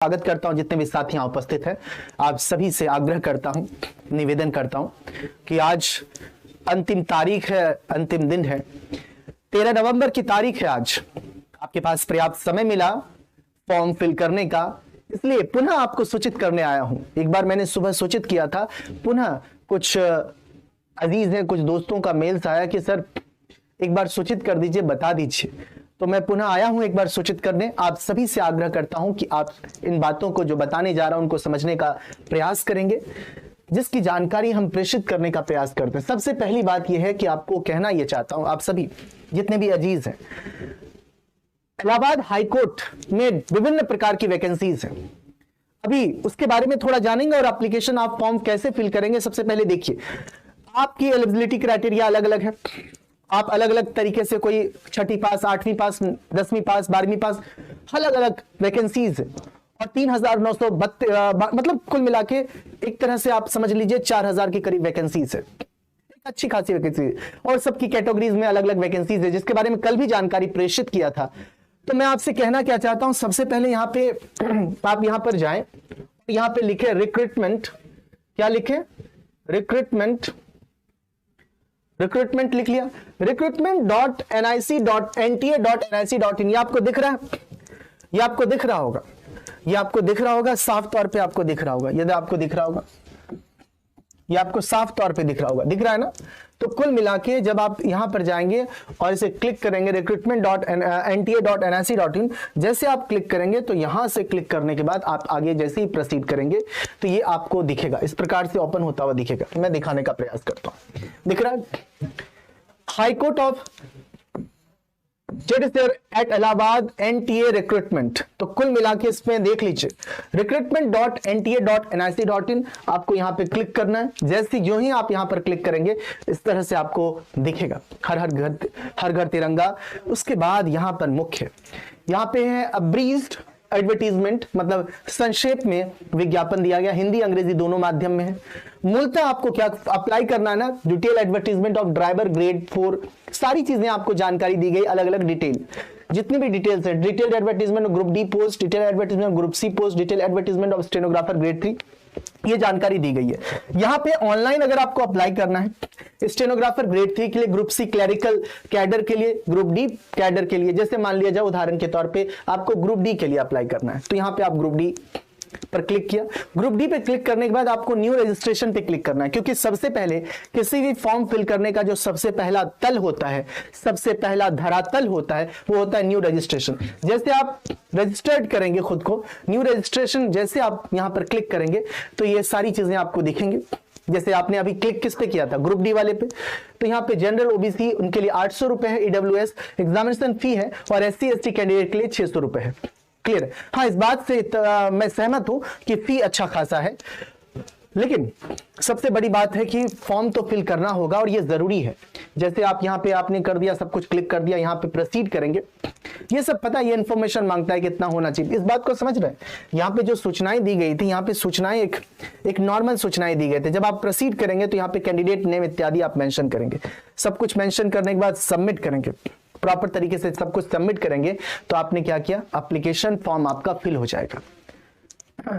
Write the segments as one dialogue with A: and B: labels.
A: स्वागत करता हूं जितने भी साथी यहाँ उपस्थित हैं। आप सभी से आग्रह करता हूं, निवेदन करता हूं कि आज अंतिम तारीख है, अंतिम दिन है, 13 नवंबर की तारीख है। आज आपके पास पर्याप्त समय मिला फॉर्म फिल करने का, इसलिए पुनः आपको सूचित करने आया हूं। एक बार मैंने सुबह सूचित किया था, पुनः कुछ अजीज हैं, कुछ दोस्तों का मेल्स आया कि सर एक बार सूचित कर दीजिए, बता दीजिए, तो मैं पुनः आया हूं एक बार सूचित करने। आप सभी से आग्रह करता हूं कि आप इन बातों को जो बताने जा रहा हूं उनको समझने का प्रयास करेंगे, जिसकी जानकारी हम प्रेषित करने का प्रयास करते हैं। सबसे पहली बात यह है कि आपको कहना यह चाहता हूं, आप सभी जितने भी अजीज हैं, इलाहाबाद हाईकोर्ट में विभिन्न प्रकार की वैकेंसीज हैं। अभी उसके बारे में थोड़ा जानेंगे और एप्लीकेशन आप फॉर्म कैसे फिल करेंगे। सबसे पहले देखिए, आपकी एलिजिबिलिटी क्राइटेरिया अलग अलग है। आप अलग अलग तरीके से, कोई 6वीं पास, 8वीं पास, 10वीं पास, 12वीं पास, अलग अलग वैकेंसीज है और 3,932 मतलब कुल मिला के एक तरह से आप समझ लीजिए 4,000 के करीब वैकेंसीज है। अच्छी खासी वैकेंसी और सबकी कैटेगरीज में अलग अलग वैकेंसीज है, जिसके बारे में कल भी जानकारी प्रेषित किया था। तो मैं आपसे कहना क्या चाहता हूं, सबसे पहले यहाँ पे आप यहां पर जाएं, यहां पे लिखे रिक्रूटमेंट, क्या लिखे, रिक्रूटमेंट लिख लिया, recruitment.nic.nta.nic.in। ये आपको दिख रहा है, ये आपको दिख रहा होगा, ये आपको दिख रहा होगा, साफ तौर पे आपको दिख रहा होगा। यदि आपको दिख रहा होगा, ये आपको साफ तौर पे दिख रहा होगा, दिख रहा है ना। तो कुल मिला के जब आप यहां पर जाएंगे और इसे क्लिक करेंगे recruitment.nta.nic.in, जैसे आप क्लिक करेंगे तो यहां से क्लिक करने के बाद आप आगे जैसे ही प्रोसीड करेंगे तो ये आपको दिखेगा, इस प्रकार से ओपन होता हुआ दिखेगा। मैं दिखाने का प्रयास करता हूं, दिख रहा है, high court of judiciary at Allahabad NTA recruitment. तो कुल मिला के इसमें देख लीजिए recruitment.nta.nic.in, आपको यहां पे क्लिक करना है। जैसे जो ही आप यहां पर क्लिक करेंगे इस तरह से आपको दिखेगा हर घर तिरंगा। उसके बाद यहां पर मुख्य, यहां पे है अब्रीज्ड एडवर्टीजमेंट, मतलब संक्षेप में विज्ञापन दिया गया, हिंदी अंग्रेजी दोनों माध्यम में है। मूलतः आपको क्या अप्लाई करना है ना, detail advertisement of driver grade 4, सारी चीजें आपको जानकारी दी गई, अलग अलग डिटेल, जितनी भी डिटेल्स है, detail advertisement of group D post, detail advertisement group C post, detail advertisement of stenographer grade 3, ये जानकारी दी गई है। यहां पे ऑनलाइन अगर आपको अप्लाई करना है, स्टेनोग्राफर ग्रेड 3 के लिए, ग्रुप सी क्लरिकल कैडर के लिए, ग्रुप डी कैडर के लिए, जैसे मान लिया जाए उदाहरण के तौर पे आपको ग्रुप डी के लिए अप्लाई करना है, तो यहां पे आप ग्रुप डी पर क्लिक किया। ग्रुप डी पे क्लिक करने के बाद आपको न्यू रजिस्ट्रेशन पे क्लिक करना है, क्योंकि सबसे पहले किसी भी फॉर्म फिल करने का जो सबसे पहला तल होता है, सबसे पहला धरातल होता है, वो होता है न्यू रजिस्ट्रेशन। जैसे आप रजिस्टर्ड करेंगे खुद को, न्यू रजिस्ट्रेशन जैसे आप यहां पर क्लिक करेंगे तो ये सारी चीजें आपको दिखेंगी। जैसे आपने अभी क्लिक किस पे किया था, ग्रुप डी वाले पे, तो यहाँ पे जनरल ओबीसी उनके लिए 800 रुपए है, ईडब्ल्यूएस एग्जामिनेशन फी है, और SC ST कैंडिडेट के लिए 600 रुपए है। क्लियर? हाँ, इस बात से मैं सहमत हूं कि फी अच्छा खासा है, लेकिन सबसे बड़ी बात है कि फॉर्म तो फिल करना होगा और ये जरूरी है। जैसे आप यहाँ पे आपने कर दिया, सब कुछ क्लिक कर दिया, यहाँ पे प्रोसीड करेंगे, ये सब पता है, ये इन्फॉर्मेशन मांगता है कितना होना चाहिए, इस बात को समझ रहे हैं। यहाँ पे जो सूचनाएं दी गई थी, यहाँ पे सूचनाएं एक नॉर्मल सूचनाएं दी गई थी। जब आप प्रोसीड करेंगे तो यहाँ पे कैंडिडेट नेम इत्यादि आप मेंशन करेंगे, सब कुछ मेंशन करने के बाद सबमिट करेंगे, प्रॉपर तरीके से सब कुछ सबमिट करेंगे तो आपने क्या किया, एप्लीकेशन फॉर्म आपका फिल हो जाएगा।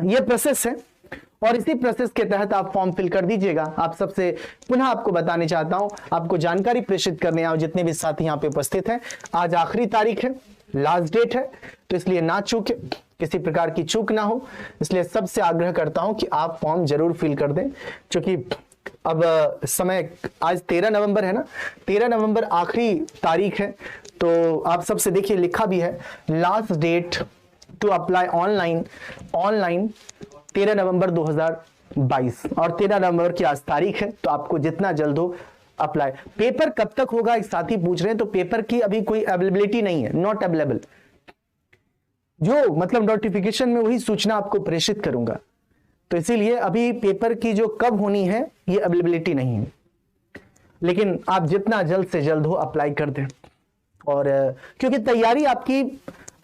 A: ये प्रोसेस है और इसी प्रोसेस के तहत आप फॉर्म फिल कर दीजिएगा। आप सबसे पुनः आपको बताने चाहता हूं, आपको जानकारी प्रेषित करने आओ जितने भी साथी यहां पे उपस्थित हैं, आज आखिरी तारीख है, लास्ट डेट है, तो इसलिए ना चूके, किसी प्रकार की चूक ना हो, इसलिए सबसे आग्रह करता हूं कि आप फॉर्म जरूर फिल कर दें। क्योंकि अब समय, आज 13 नवंबर है ना, 13 नवंबर आखिरी तारीख है, तो आप सबसे देखिए लिखा भी है last date to apply online 13 November 2022, और 13 नवंबर की आज तारीख है, तो आपको जितना जल्द हो अप्लाई। पेपर कब तक होगा, एक साथी पूछ रहे हैं, तो पेपर की अभी कोई अवेलेबिलिटी नहीं है, नॉट अवेलेबल। जो मतलब नोटिफिकेशन में वही सूचना आपको प्रेषित करूंगा, तो इसीलिए अभी पेपर की जो कब होनी है ये अवेलेबिलिटी नहीं है, लेकिन आप जितना जल्द से जल्द हो अप्लाई कर दें। और क्योंकि तैयारी आपकी,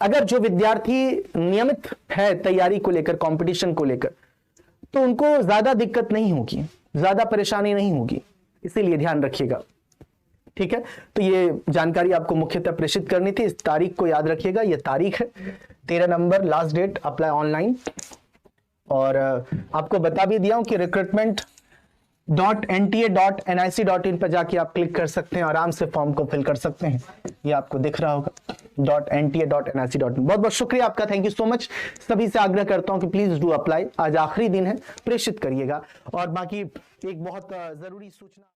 A: अगर जो विद्यार्थी नियमित है तैयारी को लेकर, कंपटीशन को लेकर, तो उनको ज्यादा दिक्कत नहीं होगी, ज्यादा परेशानी नहीं होगी, इसीलिए ध्यान रखिएगा। ठीक है, तो ये जानकारी आपको मुख्यतः प्रेषित करनी थी। इस तारीख को याद रखिएगा, ये तारीख है 13 नवंबर, लास्ट डेट अप्लाई ऑनलाइन। और आपको बता भी दिया हूं कि recruitment.nta.nic.in पर जाके आप क्लिक कर सकते हैं, आराम से फॉर्म को फिल कर सकते हैं। ये आपको दिख रहा होगा .nta.nic.in। बहुत बहुत शुक्रिया आपका, थैंक यू सो मच। सभी से आग्रह करता हूं कि प्लीज डू अप्लाई, आज आखिरी दिन है, प्रेषित करिएगा। और बाकी एक बहुत जरूरी सूचना